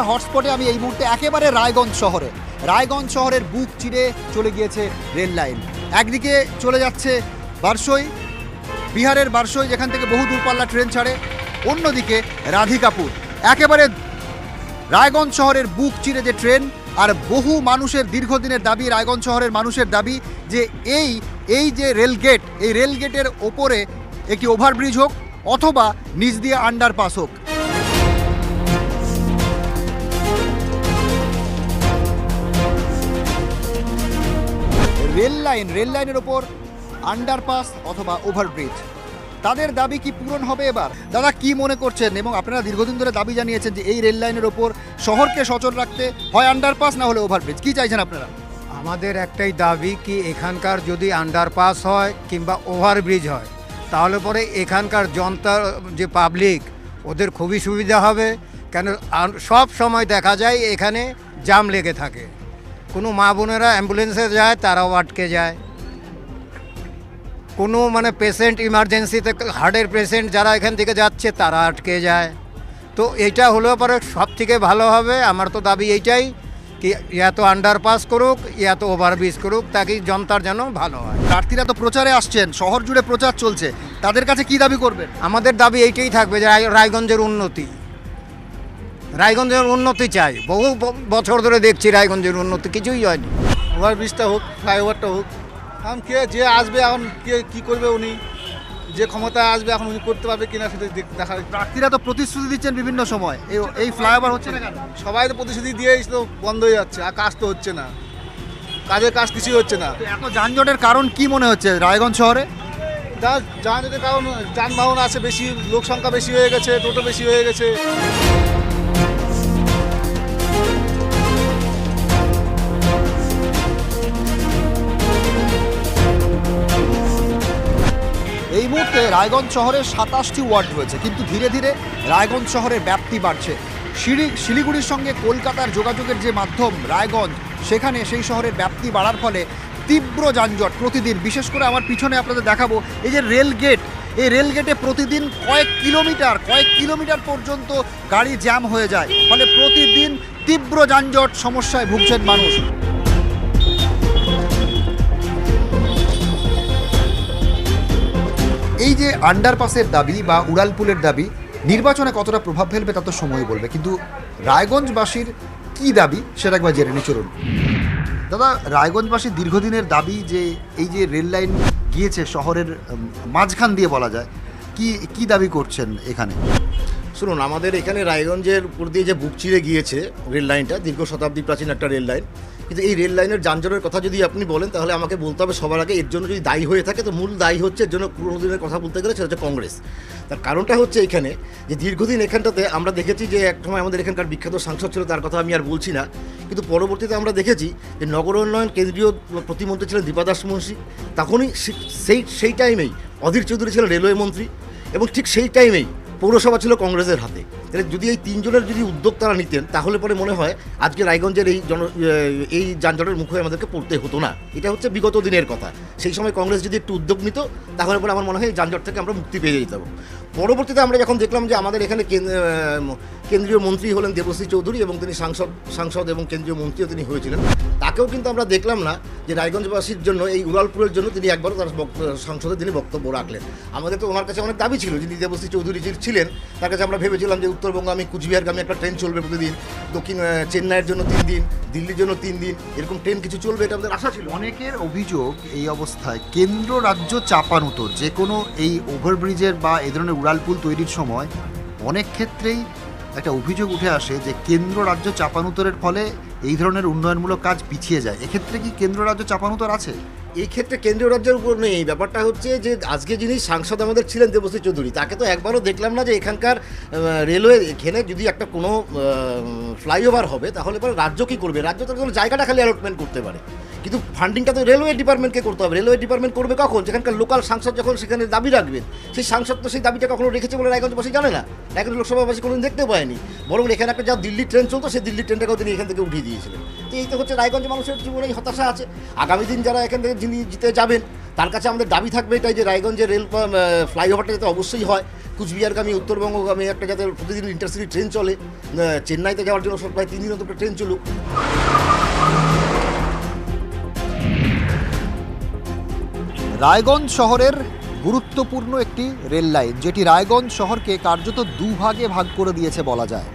আলোচনার হটস্পটে আমি এই মুহূর্তে একেবারে রায়গঞ্জ শহরের বুক চিরে চলে গিয়েছে রেল লাইন। একদিকে চলে যাচ্ছে বারসই, বিহারের বারসই, যেখান থেকে বহু দূরপাল্লা ট্রেন ছাড়ে। অন্যদিকে রাধিকাপুর, একেবারে রায়গঞ্জ শহরের বুক চিরে যে ট্রেন। আর বহু মানুষের দীর্ঘদিনের দাবি, রায়গঞ্জ শহরের মানুষের দাবি যে এই যে রেলগেট, এই রেলগেটের ওপরে একটি ওভারব্রিজ হোক অথবা নিচ দিয়ে আন্ডারপাস হোক। রেল লাইনের ওপর আন্ডারপাস অথবা ওভারব্রিজ, তাদের দাবি কি পূরণ হবে এবার? দাদা কি মনে করছেন? এবং আপনারা দীর্ঘদিন ধরে দাবি জানিয়েছেন যে এই রেল লাইনের ওপর শহরকে সচল রাখতে হয় আন্ডারপাস না হলে ওভারব্রিজ, কি চাইছেন আপনারা? আমাদের একটাই দাবি কি এখানকার যদি আন্ডারপাস হয় কিংবা ওভারব্রিজ হয় তাহলে পরে এখানকার জনতা যে পাবলিক ওদের খুবই সুবিধা হবে। কেন সব সময় দেখা যায় এখানে জাম লেগে থাকে, কোনো মা বোনেরা অ্যাম্বুলেন্সে যায় তারাও আটকে যায়, কোনো পেশেন্ট ইমার্জেন্সিতে হার্টের পেশেন্ট যারা এখান থেকে যাচ্ছে তারা আটকে যায়। তো এইটা হলেও পরে সব থেকে ভালো হবে। আমার তো দাবি এইটাই কি ইয়া তো আন্ডারপাস করুক ইয়া তো ওভারব্রিজ করুক, তাকে জনতার যেন ভালো হয়। প্রার্থীরা তো প্রচারে আসছেন, শহর জুড়ে প্রচার চলছে, তাদের কাছে কি দাবি করবেন? আমাদের দাবি এইটাই থাকবে যে রায়গঞ্জের উন্নতি চাই। বহু বছর ধরে দেখছি রায়গঞ্জের উন্নতি কিছুই হয়নি। ওভারব্রিজটা হোক, ফ্লাইওভারটা হোক। এখন যে আসবে, এখন কে কী করবে, উনি যে ক্ষমতা আসবে এখন উনি করতে পারবে কিনা সেটা দেখা। প্রার্থীরা তো প্রতিশ্রুতি দিচ্ছেন বিভিন্ন সময়, এই ফ্লাইওভার হচ্ছে না কেন? সবাই তো প্রতিশ্রুতি দিয়েই তো বন্ধ হয়ে যাচ্ছে, আর কাজ তো হচ্ছে না, কাজের কাজ কিছুই হচ্ছে না। এত যানজটের কারণ কি মনে হচ্ছে রায়গঞ্জ শহরে? যানজটের কারণ যানবাহন আছে বেশি, লোক সংখ্যা বেশি হয়ে গেছে, টোটো বেশি হয়ে গেছে। এই মুহূর্তে রায়গঞ্জ শহরে 27টি ওয়ার্ড রয়েছে, কিন্তু ধীরে ধীরে রায়গঞ্জ শহরের ব্যাপ্তি বাড়ছে। শিলিগুড়ির সঙ্গে কলকাতার যোগাযোগের যে মাধ্যম রায়গঞ্জ, সেখানে সেই শহরের ব্যাপ্তি বাড়ার ফলে তীব্র যানজট প্রতিদিন। বিশেষ করে আমার পিছনে আপনাদের দেখাবো এই যে রেলগেট, এই রেলগেটে প্রতিদিন কয়েক কিলোমিটার পর্যন্ত গাড়ি জ্যাম হয়ে যায়, ফলে প্রতিদিন তীব্র যানজট সমস্যায় ভুগছেন মানুষ। এই যে আন্ডারপাসের দাবি বা উড়ালপুলের দাবি নির্বাচনে কতটা প্রভাব ফেলবে তা তো সময় বলবে, কিন্তু রায়গঞ্জবাসীর কি দাবি সেটা একবার জেনে নি চলুন। দাদা, রায়গঞ্জবাসীর দীর্ঘদিনের দাবি যে এই যে রেল লাইন গিয়েছে শহরের মাঝখান দিয়ে বলা যায়, কি দাবি করছেন এখানে? শুনুন, আমাদের এখানে রায়গঞ্জের উপর দিয়ে যে বুক চিরে গিয়েছে রেল লাইনটা, দীর্ঘ শতাব্দী প্রাচীন একটা রেল লাইন, কিন্তু এই রেল লাইনের যানজটের কথা যদি আপনি বলেন তাহলে আমাকে বলতে হবে সবার আগে এর জন্য যদি দায়ী হয়ে থাকে তো মূল দায়ী হচ্ছে এর জন্য পুরোনো দিনের কথা বলতে গেলে সেটা হচ্ছে কংগ্রেস। তার কারণটা হচ্ছে এখানে যে দীর্ঘদিন এখানটাতে আমরা দেখেছি যে এক সময় আমাদের এখানকার বিখ্যাত সাংসদ ছিল, তার কথা আমি আর বলছি না, কিন্তু পরবর্তীতে আমরা দেখেছি যে নগর উন্নয়ন কেন্দ্রীয় প্রতিমন্ত্রী ছিলেন দীপা দাস মুন্সি, তখনই সেই টাইমেই অধীর চৌধুরী ছিলেন রেলওয়ে মন্ত্রী, এবং ঠিক সেই টাইমেই পৌরসভা ছিল কংগ্রেসের হাতে। তাহলে যদি এই তিনজনের যদি উদ্যোগ তারা নিতেন তাহলে পরে মনে হয় আজকে রায়গঞ্জের এই যানজটের মুখে আমাদেরকে পড়তে হতো না। এটা হচ্ছে বিগত দিনের কথা। সেই সময় কংগ্রেস যদি একটু উদ্যোগ নিত তাহলে পরে আমার মনে হয় এই যানজট থেকে আমরা মুক্তি পেয়ে যেতাম। পরবর্তীতে আমরা যখন দেখলাম যে আমাদের এখানে কেন্দ্রীয় মন্ত্রী হলেন দেবশ্রী চৌধুরী এবং তিনি সাংসদ এবং কেন্দ্রীয় মন্ত্রীও তিনি হয়েছিলেন, তাকেও কিন্তু আমরা দেখলাম না যে রায়গঞ্জবাসীর জন্য এই উড়ালপুরের জন্য তিনি একবারও তার সংসদে তিনি বক্তব্য রাখলেন। আমাদের তো ওনার কাছে অনেক দাবি ছিল, যিনি দেবশ্রী চৌধুরী ছিলেন তার কাছে আমরা ভেবেছিলাম যে উত্তরবঙ্গে কুচবিহারগামী একটা ট্রেন চলবে প্রতিদিন, দক্ষিণ চেন্নাইয়ের জন্য 3 দিন, দিল্লির জন্য 3 দিন, এরকম ট্রেন কিছু চলবে, এটা আমাদের আশা ছিল। অনেকের অভিযোগ এই অবস্থায় কেন্দ্র রাজ্য চাপানুতো যে কোনো এই ওভারব্রিজের বা এই ধরনের উড়ালপুল তৈরির সময় অনেক ক্ষেত্রেই একটা অভিযোগ উঠে আসে যে কেন্দ্র রাজ্য চাপানুতরের ফলে এই ধরনের উন্নয়নমূলক কাজ পিছিয়ে যায়। এক্ষেত্রে কি কেন্দ্র রাজ্য চাপানুতর আছে? এই ক্ষেত্রে কেন্দ্রীয় রাজ্যের উপর নেই। ব্যাপারটা হচ্ছে যে আজকে যিনি সাংসদ আমাদের ছিলেন দেবশ্রী চৌধুরী, তাকে তো একবারও দেখলাম না যে এখানকার রেলওয়ে এখানে যদি একটা কোনো ফ্লাইওভার হবে তাহলে পরে রাজ্য কী করবে? রাজ্য তো কোনো জায়গাটা খালি অ্যালটমেন্ট করতে পারে, কিন্তু ফান্ডিংটা তো রেলওয়ে ডিপার্টমেন্টকে করতে হবে। রেলওয়ে ডিপার্টমেন্ট করবে কখন? যেখানকার লোকাল সাংসদ যখন সেখানে দাবি রাখবেন, সেই সাংসদ তো সেই দাবিটা কখনো রেখেছে বলে রায়গঞ্জবাসী জানে না, রায়গঞ্জ লোকসভাবাসী কোনোদিন দেখতে পায়নি। বরং এখানে একটা যা দিল্লি ট্রেন চলতো সেই দিল্লি ট্রেনটাকেও তিনি এখান থেকে উঠিয়ে দিয়েছিলেন। তো এই তো হচ্ছে রায়গঞ্জ মানুষের জীবনে হতাশা আছে। আগামী দিন যারা এখান থেকে যিনি জিতে যাবেন তার কাছে আমাদের দাবি থাকবে এটাই যে রায়গঞ্জের রেল ফ্লাইওভারটা যাতে অবশ্যই হয়, কুচবিহারগামী উত্তরবঙ্গগামী একটা যাতে প্রতিদিন ইন্টারসিটি ট্রেন চলে, চেন্নাইতে যাওয়ার জন্য প্রায় 3 দিন অন্তত ট্রেন চলুক। রায়গঞ্জ শহরের গুরুত্বপূর্ণ একটি রেল লাইন, যেটি রায়গঞ্জ শহরকে কার্যত দুভাগে ভাগ করে দিয়েছে বলা যায়।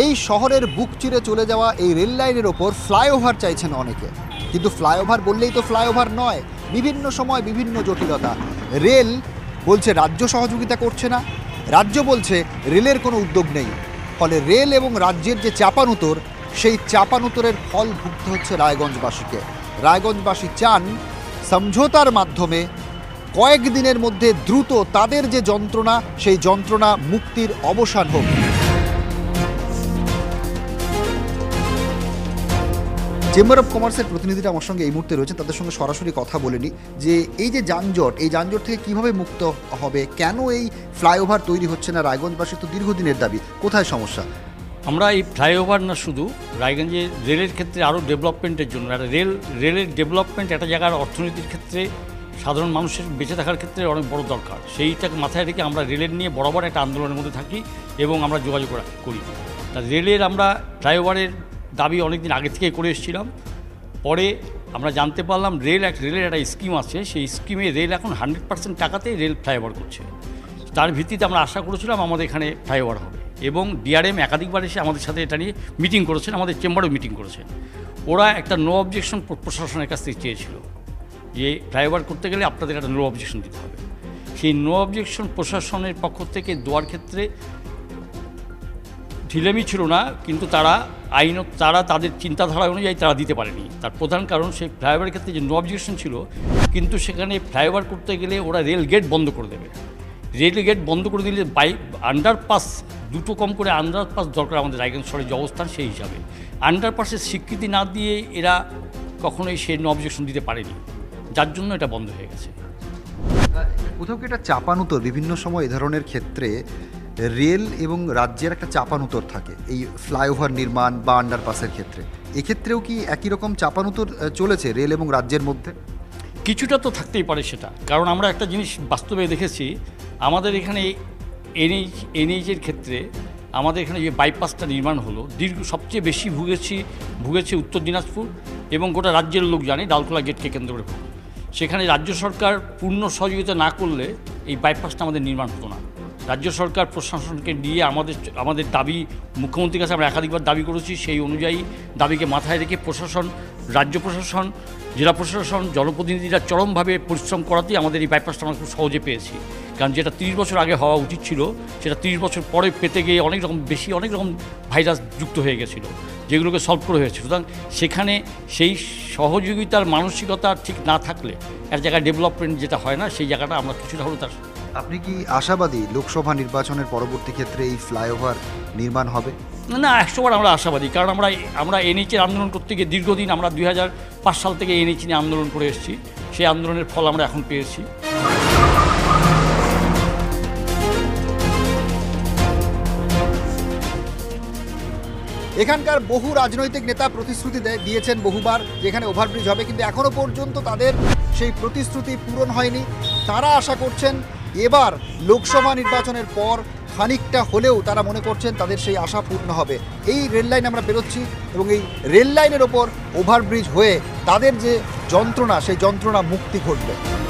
এই শহরের বুক চিরে চলে যাওয়া এই রেল লাইনের ওপর ফ্লাইওভার চাইছেন অনেকে, কিন্তু ফ্লাইওভার বললেই তো ফ্লাইওভার নয়, বিভিন্ন সময় বিভিন্ন জটিলতা। রেল বলছে রাজ্য সহযোগিতা করছে না, রাজ্য বলছে রেলের কোনো উদ্যোগ নেই, ফলে রেল এবং রাজ্যের যে চাপানুতর, সেই চাপানুতরের ফল ভুগতে হচ্ছে রায়গঞ্জবাসীকে। রায়গঞ্জবাসী চান সমঝোতার মাধ্যমে কয়েকদিনের মধ্যে দ্রুত তাদের যে যন্ত্রণা, সেই যন্ত্রণা মুক্তির অবসান হোক। চেম্বার অফ কমার্সের প্রতিনিধিরা আমার সঙ্গে এই মুহূর্তে রয়েছে, তাদের সঙ্গে সরাসরি কথা বলেনি যে এই যে যানজট, এই যানজট থেকে কিভাবে মুক্ত হবে, কেন এই ফ্লাইওভার তৈরি হচ্ছে না, রায়গঞ্জবাসী তো দীর্ঘদিনের দাবি, কোথায় সমস্যা? আমরা এই ফ্লাইওভার না শুধু রায়গঞ্জে রেলের ক্ষেত্রে আরও ডেভেলপমেন্টের জন্য, একটা রেলের ডেভেলপমেন্ট একটা জায়গার অর্থনীতির ক্ষেত্রে, সাধারণ মানুষের বেঁচে থাকার ক্ষেত্রে অনেক বড় দরকার। সেইটাকে মাথায় রেখে আমরা রেলের নিয়ে বরাবর একটা আন্দোলনের মধ্যে থাকি এবং আমরা যোগাযোগ করি। তা রেলের আমরা ফ্লাইওভারের দাবি অনেক দিন আগে থেকে করে এসেছিলাম। পরে আমরা জানতে পারলাম রেলের একটা স্কিম আছে, সেই স্কিমে রেল এখন 100% টাকাতে রেল ফ্লাইওভার করছে। তার ভিত্তিতে আমরা আশা করেছিলাম আমাদের এখানে ফ্লাইওভার হবে, এবং ডিআরএম একাধিকবার এসে আমাদের সাথে এটা নিয়ে মিটিং করেছেন, আমাদের চেম্বারেও মিটিং করেছেন। ওরা একটা নো অবজেকশন প্রশাসনের কাছ থেকে চেয়েছিল যে ফ্লাইওভার করতে গেলে আপনাদের একটা নো অবজেকশন দিতে হবে। সেই নো অবজেকশন প্রশাসনের পক্ষ থেকে দেওয়ার ক্ষেত্রে ঢিলেমি ছিল না, কিন্তু তারা তাদের চিন্তাধারা অনুযায়ী তারা দিতে পারেনি। তার প্রধান কারণ সেই ফ্লাইওভারের ক্ষেত্রে যে নো অবজেকশন ছিল, কিন্তু সেখানে ফ্লাইওভার করতে গেলে ওরা রেল গেট বন্ধ করে দেবে। রেল গেট বন্ধ করে দিলে আন্ডারপাস, দুটো কম করে আন্ডারপাস দরকার আমাদের রায়গঞ্জ শহরের যে অবস্থান সেই হিসাবে। আন্ডারপাসের স্বীকৃতি না দিয়ে এরা কখনোই সেই নো অবজেকশন দিতে পারেনি, যার জন্য এটা বন্ধ হয়ে গেছে। কোথাও কি এটা চাপানুতর, বিভিন্ন সময় এ ধরনের ক্ষেত্রে রেল এবং রাজ্যের একটা চাপানুতর থাকে এই ফ্লাইওভার নির্মাণ বা আন্ডারপাসের ক্ষেত্রে, এক্ষেত্রেও কি একই রকম চাপানুতর চলেছে রেল এবং রাজ্যের মধ্যে? কিছুটা তো থাকতেই পারে সেটা, কারণ আমরা একটা জিনিস বাস্তবে দেখেছি, আমাদের এখানে এনএইচের ক্ষেত্রে আমাদের এখানে যে বাইপাসটা নির্মাণ হলো, সবচেয়ে বেশি ভুগেছে উত্তর দিনাজপুর, এবং গোটা রাজ্যের লোক জানে ডালখোলা গেটকে কেন্দ্র করে। সেখানে রাজ্য সরকার পূর্ণ সহযোগিতা না করলে এই বাইপাসটা আমাদের নির্মাণ হতো না। রাজ্য সরকার প্রশাসনকে নিয়ে আমাদের দাবি মুখ্যমন্ত্রীর কাছে আমরা একাধিকবার দাবি করেছি, সেই অনুযায়ী দাবিকে মাথায় রেখে প্রশাসন, রাজ্য প্রশাসন, জেলা প্রশাসন, জনপ্রতিনিধিরা চরমভাবে পরিশ্রম করাতেই আমাদের এই বাইপাসটা আমরা খুব সহজে পেয়েছি। কারণ যেটা 30 বছর আগে হওয়া উচিত ছিল, সেটা 30 বছর পরে পেতে গিয়ে অনেক রকম ভাইরাস যুক্ত হয়ে গেছিলো, যেগুলোকে সলভ করে হয়েছে। সুতরাং সেখানে সেই সহযোগিতার মানসিকতা ঠিক না থাকলে এক জায়গায় ডেভেলপমেন্ট যেটা হয় না, সেই জায়গাটা আমরা কিছুটা হলেও তার। আপনি কি আশাবাদী লোকসভা নির্বাচনের পরবর্তী ক্ষেত্রে এই ফ্লাইওভার নির্মাণ হবে? না, 100বার আমরা আশাবাদী, কারণ আমরা এনএইচের আন্দোলন করতে গিয়ে দীর্ঘদিন, আমরা 2005 সাল থেকে এনএইচ নিয়ে আন্দোলন করে এসেছি, সেই আন্দোলনের ফল আমরা এখন পেয়েছি। এখানকার বহু রাজনৈতিক নেতা প্রতিশ্রুতি দিয়েছেন বহুবার যেখানে ওভারব্রিজ হবে, কিন্তু এখনো পর্যন্ত তাদের সেই প্রতিশ্রুতি পূরণ হয়নি। তারা আশা করছেন এবার লোকসভা নির্বাচনের পর খানিকটা হলেও তারা মনে করছেন তাদের সেই আশা পূর্ণ হবে। এই রেল লাইন আমরা বেরোচ্ছি, এবং এই রেল লাইনের ওপর ওভারব্রিজ হয়ে তাদের যে যন্ত্রণা, সেই যন্ত্রণা মুক্তি ঘটবে।